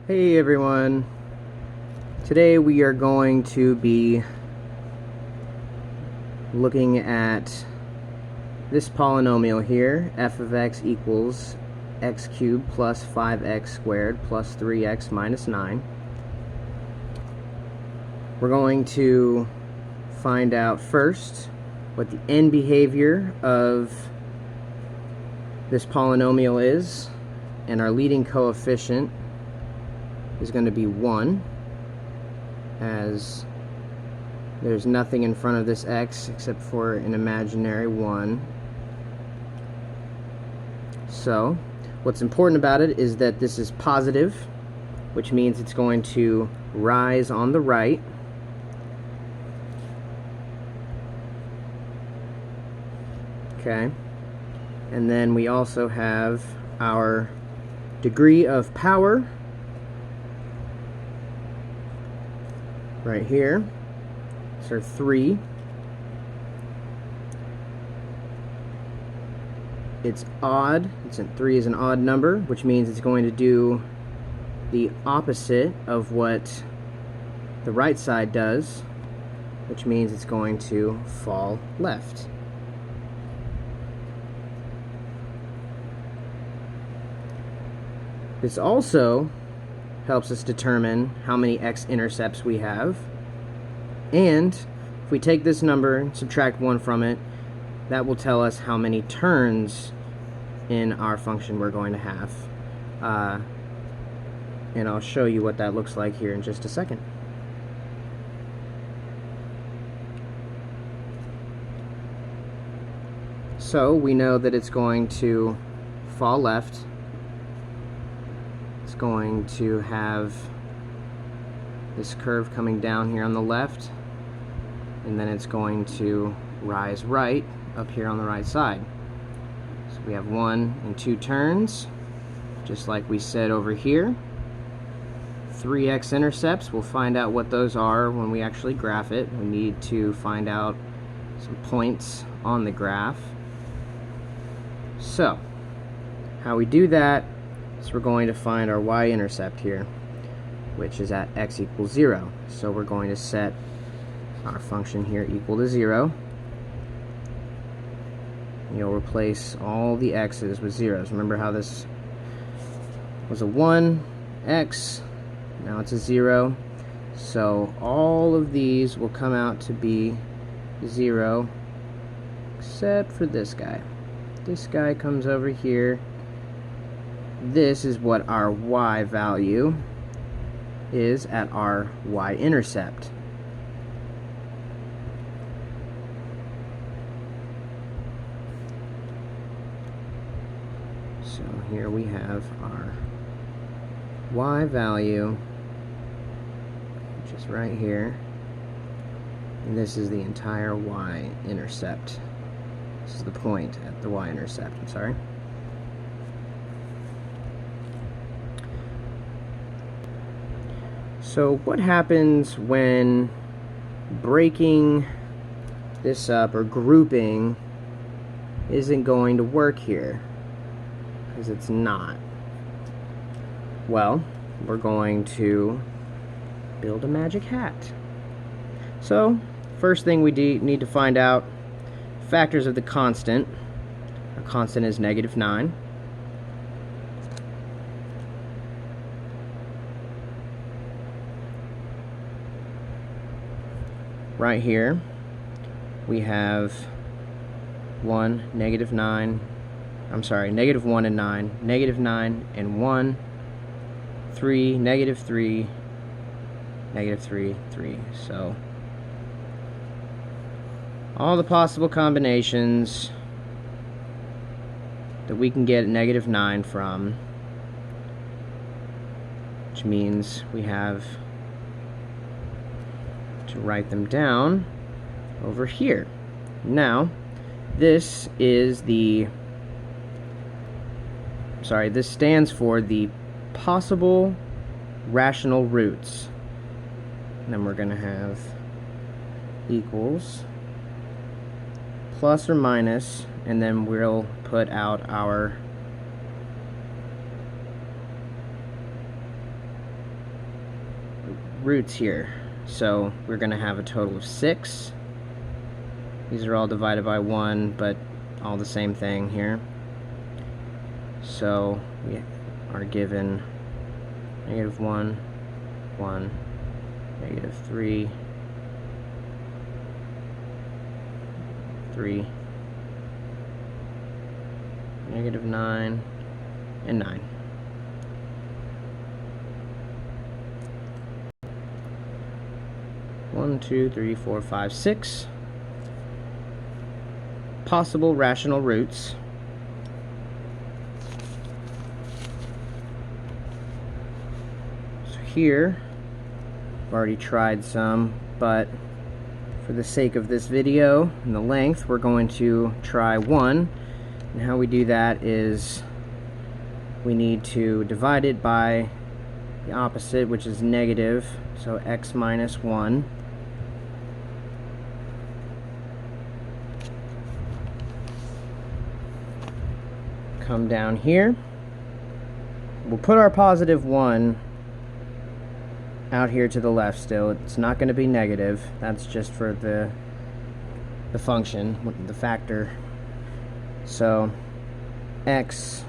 Hey everyone, today we are going to be looking at this polynomial here, f of x equals x cubed plus 5x squared plus 3x minus 9. We're going to find out first what the end behavior of this polynomial is, and our leading coefficient is going to be 1, as there's nothing in front of this x except for an imaginary 1. So what's important about it is that this is positive, which means it's going to rise on the right. Okay, and then we also have our degree of power right here, so 3. It's odd. 3 is an odd number, which means it's going to do the opposite of what the right side does, which means it's going to fall left. This also helps us determine how many x-intercepts we have, and if we take this number and subtract 1 from it, that will tell us how many turns in our function we're going to have, and I'll show you what that looks like here in just a second. So we know that it's going to fall left. It's going to have this curve coming down here on the left, and then it's going to rise right up here on the right side. So we have 1 and 2 turns, just like we said over here. 3 x-intercepts, we'll find out what those are when we actually graph it. We need to find out some points on the graph. So how we do that is we're going to find our y-intercept here, which is at x equals 0. So we're going to set our function here equal to 0. You'll replace all the x's with zeros. Remember how this was a 1, x, now it's a 0. So all of these will come out to be 0, except for this guy. This guy comes over here. This is what our y value is at our y-intercept. So here we have our y value, which is right here, and this is the entire y-intercept. This is the point at the y-intercept, I'm sorry. So what happens when breaking this up or grouping isn't going to work here? Because it's not. Well, we're going to build a magic hat. So first thing we need to find out factors of the constant. Our constant is -9. Right here we have 1, -9, I'm sorry, -1 and 9, -9 and 1, 3, -3, -3, 3. So all the possible combinations that we can get -9 from, which means we have to write them down over here. Now, this is this stands for the possible rational roots. And then we're going to have equals, plus or minus, and then we'll put out our roots here. So we're going to have a total of 6. These are all divided by 1, but all the same thing here. So we are given -1, 1, -3, 3, -9, and 9. One, 2, 3, 4, 5, 6 possible rational roots. So here, I've already tried some, but for the sake of this video and the length, we're going to try 1. And how we do that is we need to divide it by the opposite, which is negative, so x minus 1. Come down here. We'll put our positive 1 out here to the left still. It's not going to be negative. That's just for the function, the factor. So x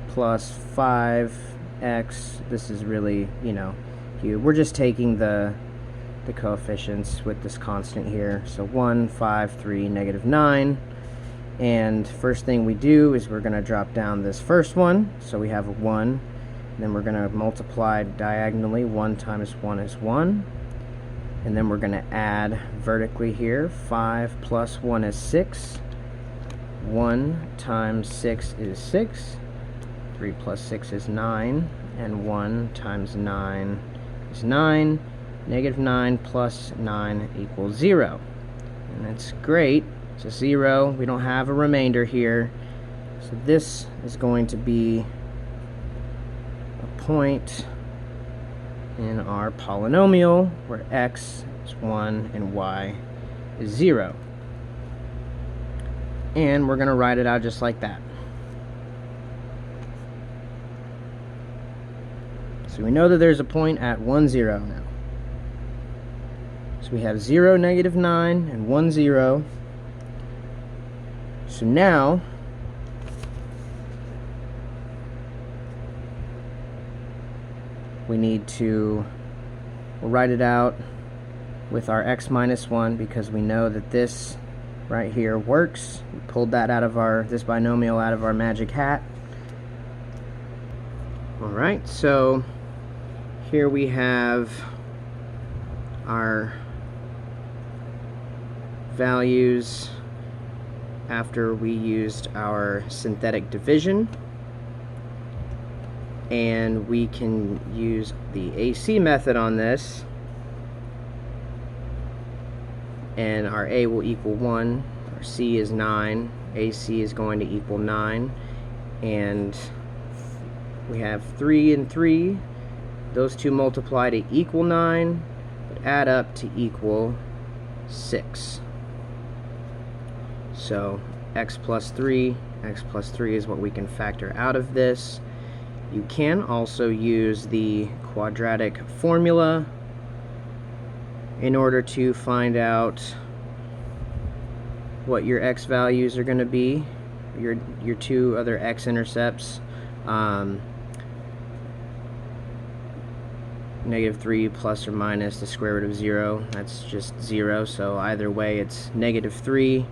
plus 5x, this is really, we're just taking the coefficients with this constant here. So 1, 5, 3, -9. And first thing we do is we're going to drop down this first one. So we have a 1. Then we're going to multiply diagonally. 1 times 1 is 1. And then we're going to add vertically here. 5 plus 1 is 6. 1 times 6 is 6. 3 plus 6 is 9. And 1 times 9 is 9. -9 plus 9 equals 0. And that's great. It's a 0. We don't have a remainder here. So this is going to be a point in our polynomial where x is 1 and y is 0. And we're going to write it out just like that. So we know that there's a point at 1, 0 now. So we have 0, -9, and 1, 0. So now we need to, we'll write it out with our x minus 1 because we know that this right here works. We pulled that out of this binomial out of our magic hat. Alright, so here we have our values after we used our synthetic division, and we can use the AC method on this, and our A will equal 1, our C is 9, AC is going to equal 9, and we have 3 and 3. Those two multiply to equal 9, but add up to equal 6. So x plus 3 is what we can factor out of this. You can also use the quadratic formula in order to find out what your x values are going to be, your two other x-intercepts. -3 plus or minus the square root of 0, that's just 0, so either way it's -3.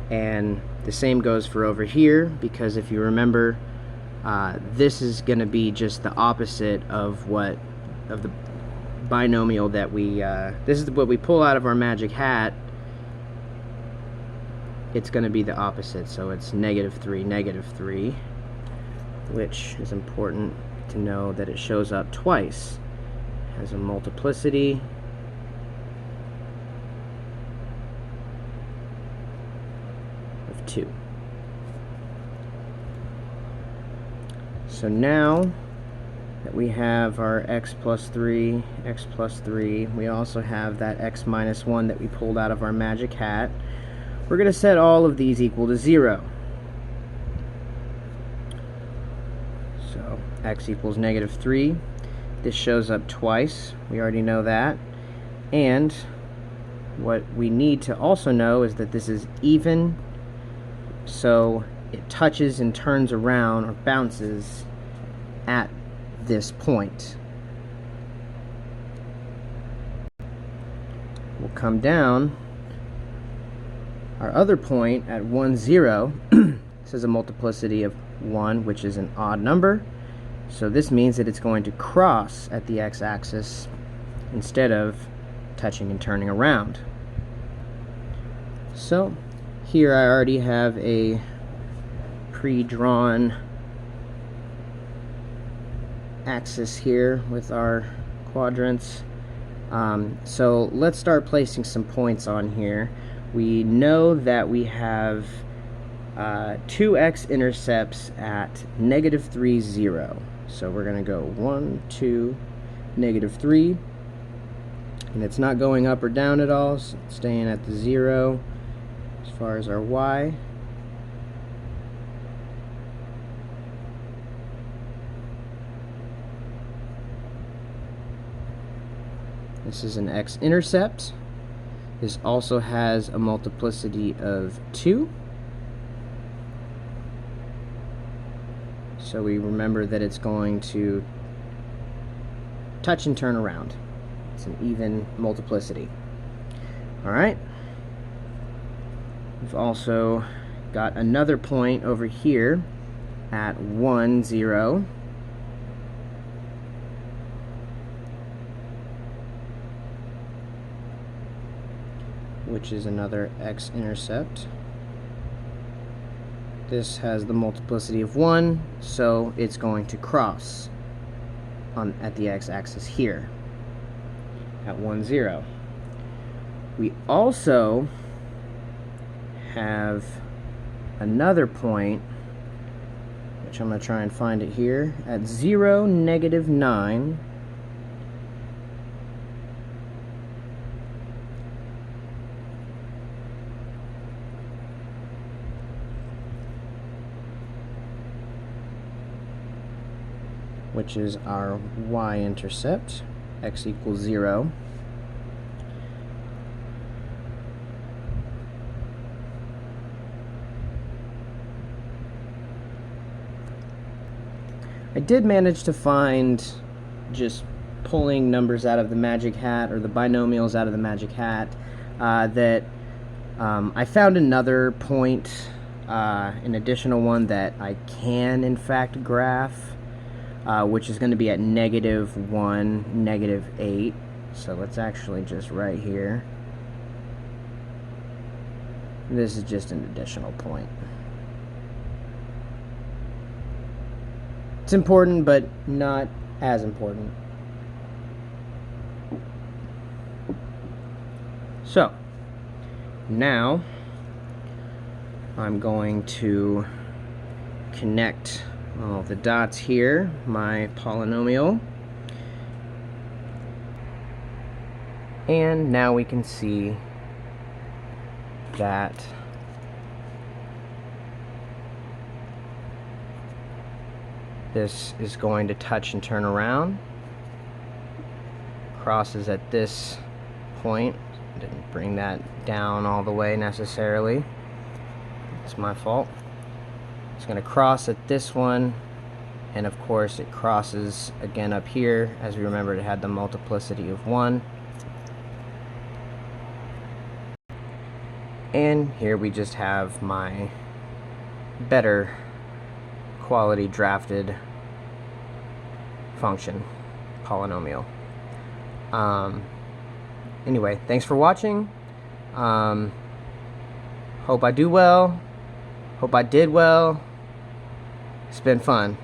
And the same goes for over here, because if you remember, this is going to be just the opposite of the binomial that we, this is what we pull out of our magic hat. It's going to be the opposite, so it's -3, -3, which is important to know that it shows up twice. It has a multiplicity of 2. So now that we have our x plus 3, we also have that x minus 1 that we pulled out of our magic hat. We're going to set all of these equal to 0. So x equals -3. this shows up twice. We already know that. And what we need to also know is that this is even, so it touches and turns around or bounces at this point. We'll come down. Our other point at 1, 0, this is a multiplicity of 1, which is an odd number. So this means that it's going to cross at the x-axis instead of touching and turning around. So here I already have a pre-drawn axis here with our quadrants. So let's start placing some points on here. We know that we have two x-intercepts at -3, 0. So we're going to go 1, 2, -3. And it's not going up or down at all, so it's staying at the 0 as far as our y. This is an x-intercept. This also has a multiplicity of 2. So we remember that it's going to touch and turn around. It's an even multiplicity. Alright. We've also got another point over here at 1, 0. Which is another x-intercept. This has the multiplicity of 1, so it's going to cross at the x-axis here at 1, 0. We also have another point, which I'm going to try and find it here, at 0, -9. Which is our y-intercept, x equals 0. I did manage to find, just pulling numbers out of the magic hat, or the binomials out of the magic hat, that I found another point, an additional one that I can in fact graph, which is going to be at -1, -8. So let's actually just right here. This is just an additional point. It's important, but not as important. So now I'm going to connect all the dots here, my polynomial, and now we can see that this is going to touch and turn around, crosses at this point. Didn't bring that down all the way necessarily, it's my fault. It's going to cross at this one, and of course it crosses again up here. As we remembered, it had the multiplicity of 1. And here we just have my better quality drafted function, polynomial. Anyway, thanks for watching. Hope I do well. Hope I did well. It's been fun.